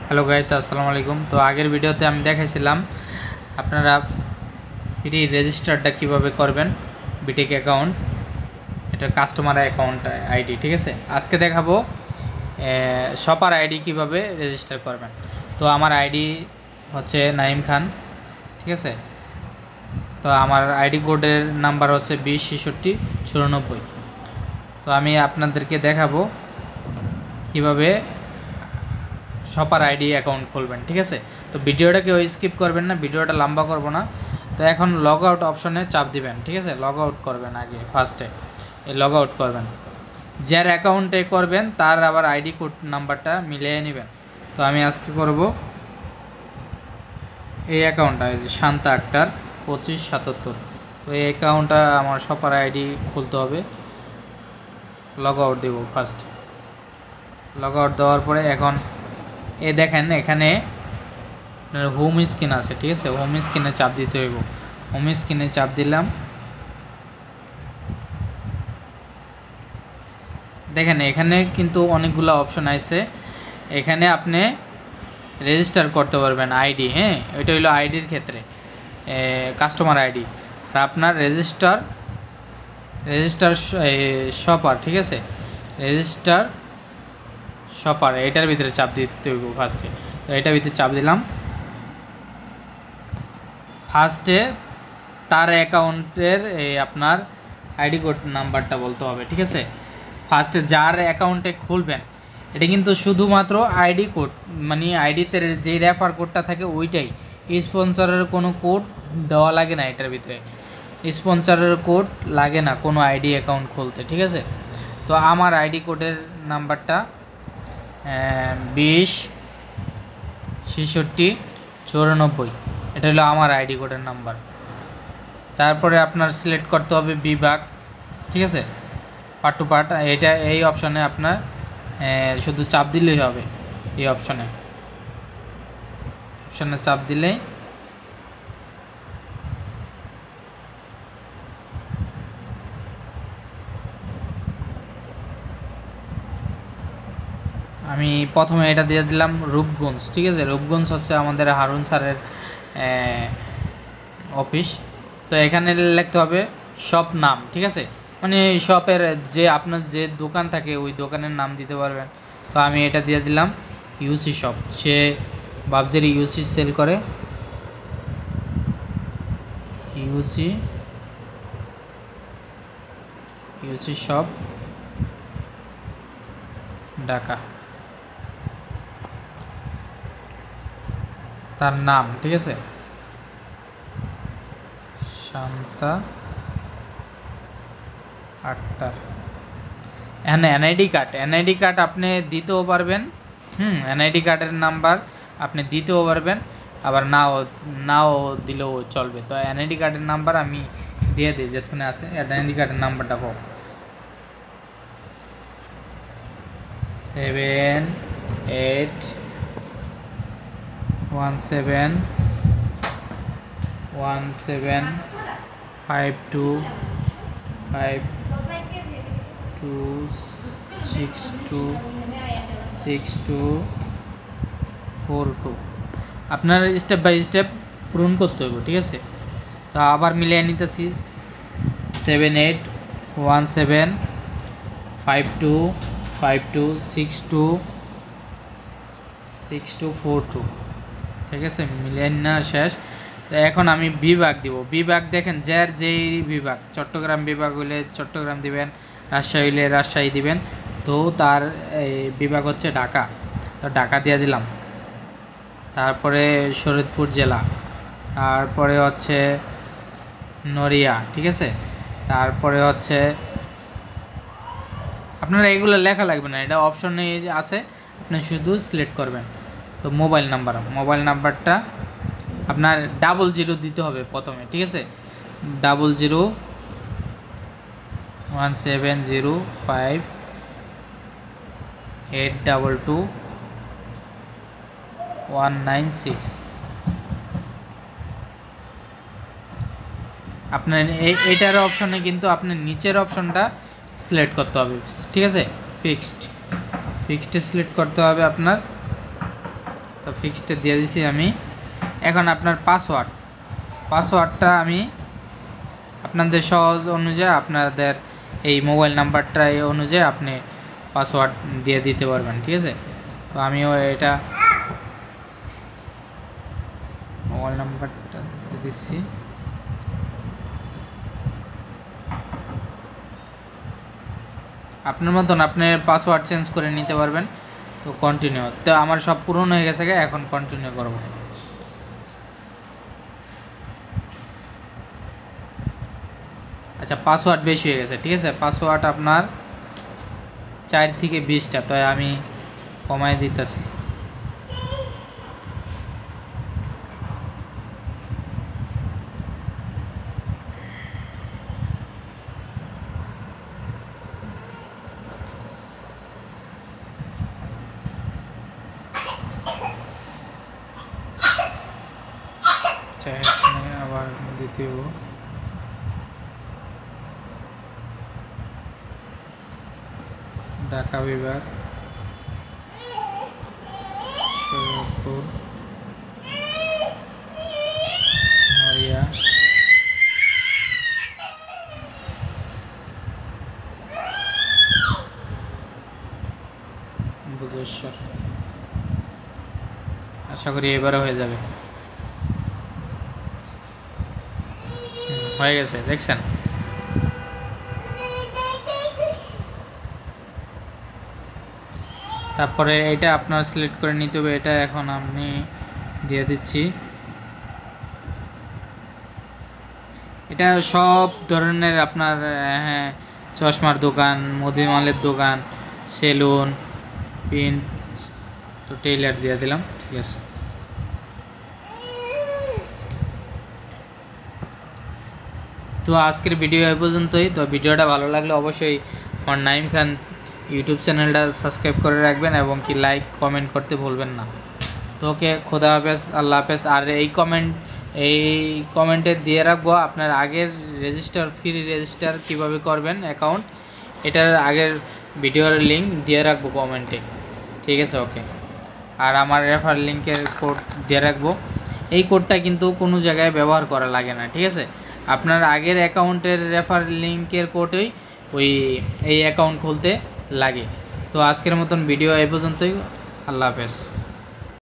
Hello guys, আসসালামু আলাইকুম। তো আগের ভিডিওতে আমি দেখাইছিলাম আপনারা ফ্রি রেজিস্টারটা কিভাবে করবেন বিটেক অ্যাকাউন্ট, এটা কাস্টমার অ্যাকাউন্ট আইডি। ঠিক আছে, আজকে দেখাবো শপার আইডি কিভাবে রেজিস্টার করবেন। তো আমার আইডি হচ্ছে নাইম খান। ঠিক আছে, তো আমার আইডি কোডের নাম্বার হচ্ছে 20 66 94। তো আমি আপনাদেরকে দেখাবো কিভাবে শপার আইডি অ্যাকাউন্ট খুলবেন। ঠিক আছে, তো ভিডিওটা কেউ স্কিপ করবেন না, ভিডিওটা লম্বা করব না। তো এখন লগ আউট অপশনে চাপ দিবেন। ঠিক আছে, লগ আউট করবেন, আগে ফার্স্টে এই লগ আউট করবেন। যার অ্যাকাউন্টে করবেন তার আবার আইডি কোড নাম্বারটা মিলিয়ে নেবেন। তো আমি আজকে করব এই অ্যাকাউন্টটা, এই যে শান্তা আক্তার 2577। তো এই অ্যাকাউন্টটা আমার শপার আইডি খুলতে হবে। লগ আউট দেবো ফার্স্ট। লগ আউট দেওয়ার পরে এখন দেখেন এখানে হোম স্ক্রিন আছে। ঠিক আছে, হোম স্ক্রিনে চাপ দিতে হইব। হোম স্ক্রিনে চাপ দিলাম। দেখেন এখানে কিন্তু অনেকগুলো অপশন আছে। এখানে আপনি রেজিস্টার করতে পারবেন আইডি। হ্যাঁ, এটা হলো আইডির ক্ষেত্রে কাস্টমার আইডি। আর আপনার রেজিস্টার শপার। ঠিক আছে, রেজিস্টার শপার, এটার ভিতরে চাপ দিতে হইব ফার্স্টে। তো এটার ভিতরে চাপ দিলাম। ফার্স্টে তার অ্যাকাউন্টের আপনার আইডি কোড নাম্বারটা বলতে হবে। ঠিক আছে, ফার্স্টে যার অ্যাকাউন্টে খুলবেন এটা কিন্তু শুধুমাত্র আইডি কোড, মানে আইডিতে যে রেফার কোডটা থাকে ওইটাই, স্পন্সরের কোনো কোড দেওয়া লাগে না। এটার ভিতরে স্পন্সরের কোড লাগে না কোনো আইডি অ্যাকাউন্ট খুলতে। ঠিক আছে, তো আমার আইডি কোডের নাম্বারটা 20 66 94। এটা হলো আমার আইডি কোডের নাম্বার। তারপরে আপনার সিলেক্ট করতে হবে বিভাগ। ঠিক আছে, পার্ট টু পার্ট, এটা এই অপশানে আপনার শুধু চাপ দিলেই হবে। এই অপশানে চাপ দিলেই আমি প্রথমে এটা দিয়ে দিলাম রূপগঞ্জ। ঠিক আছে, রূপগঞ্জ হচ্ছে আমাদের হারুন স্যারের অফিস। তো এখানে লিখতে হবে শপ নাম। ঠিক আছে, মানে শপের যে আপনার যে দোকান থাকে ওই দোকানের নাম দিতে পারবেন। তো আমি এটা দিয়ে দিলাম ইউসি শপ। সে বাবজের ইউসি সেল করে, ইউসি শপ ঢাকা, তার নাম। ঠিক আছে, শান্তা আক্তার। এখানে এনআইডি কার্ড আপনি দিতেও পারবেন। এনআইডি কার্ডের নাম্বার আপনি দিতেও পারবেন, আবার নাও দিলেও চলবে। তো এনআইডি কার্ডের নাম্বার আমি দিয়ে দিই, যেখানে আছে এনআইডি কার্ডের নাম্বারটা পাবো 781752626242। আপনার স্টেপ বাই স্টেপ পূরণ করতে হবে। ঠিক আছে, তো আবার মিলিয়ে নিতেছি 78175252626242। ঠিক আছে, মিলিয়ে না শেষ। তো এখন আমি বিভাগ দিব। বিভাগ দেখেন যার যেই বিভাগ, চট্টগ্রাম বিভাগ হইলে চট্টগ্রাম দিবেন, রাজশাহী হইলে রাজশাহী দিবেন। তো তার বিভাগ হচ্ছে ঢাকা, তো ঢাকা দিয়ে দিলাম। তারপরে শরীয়তপুর জেলা, তারপরে হচ্ছে নড়িয়া। ঠিক আছে, তারপরে হচ্ছে আপনারা এগুলো লেখা লাগবে না, এটা অপশনে আছে, আপনি শুধু সিলেক্ট করবেন। তো মোবাইল নাম্বারটা আপনার 00 দিতে হবে প্রথমে। ঠিক আছে, 001705822196। আপনার এইটার অপশনে কিন্তু আপনার নিচের অপশনটা সিলেক্ট করতে হবে। ঠিক আছে, ফিক্সড সিলেক্ট করতে হবে আপনার। তো ফিক্সড দিয়ে দিছি আমি। এখন আপনার পাসওয়ার্ডটা আমি আপনাদের সহজ অনুযায়ী আপনাদের এই মোবাইল নাম্বারটা অনুযায়ী আপনি পাসওয়ার্ড দিয়ে দিতে পারবেন, ঠিক আছে। তো আমিও এটা মোবাইল নাম্বারটা দিয়ে দিচ্ছি। আপনার মতন আপনি পাসওয়ার্ড চেঞ্জ করে নিতে পারবেন। তো কন্টিনিউ, তো আমার সব পূরণ হয়ে গেছে, এখন কন্টিনিউ করব। আচ্ছা, পাসওয়ার্ড বেশি হয়ে গেছে, ঠিক আছে। পাসওয়ার্ড আপনার 4 থেকে 20টা, তাই আমি কমাই দিতেছি। এখানে আবার দ্বিতীয় ঢাকা বিভাগ, সৈয়দপুর, নড়িয়া, বুজেশ্বর। আশা করি এবারও হয়ে যাবে। হয়ে গেছে, দেখছেন। তারপরে এটা আপনার সিলেক্ট করে নিতে হবে, এটা এখন আমি দিয়ে দিচ্ছি। এটা সব ধরনের আপনার চশমার দোকান, মুদিমালের দোকান, সেলুন, প্রিন্ট, তো টেইলার দিয়ে দিলাম, ঠিক আছে। তো আজকের ভিডিও এই পর্যন্তই। তো ভিডিওটা ভালো লাগলে অবশ্যই আমার নাইম খান ইউটিউব চ্যানেলটা সাবস্ক্রাইব করে রাখবেন এবং কি লাইক কমেন্ট করতে ভুলবেন না। তো ওকে, খোদা হাফেজ, আল্লাহ হাফেজ। আর এই কমেন্টে দিয়ে রাখবো আপনার আগের ফ্রি রেজিস্টার কিভাবে করবেন অ্যাকাউন্ট, এটার আগের ভিডিওর লিঙ্ক দিয়ে রাখবো কমেন্টে, ঠিক আছে। ওকে, আর আমার রেফার লিঙ্কের কোড দিয়ে রাখবো। এই কোডটা কিন্তু কোনো জায়গায় ব্যবহার করা লাগে না, ঠিক আছে। আপনার আগের অ্যাকাউন্টের রেফার লিঙ্কের কোডই এই অ্যাকাউন্ট খুলতে লাগে। তো আজকের মতন ভিডিও এই পর্যন্তই। আল্লাহ হাফেজ।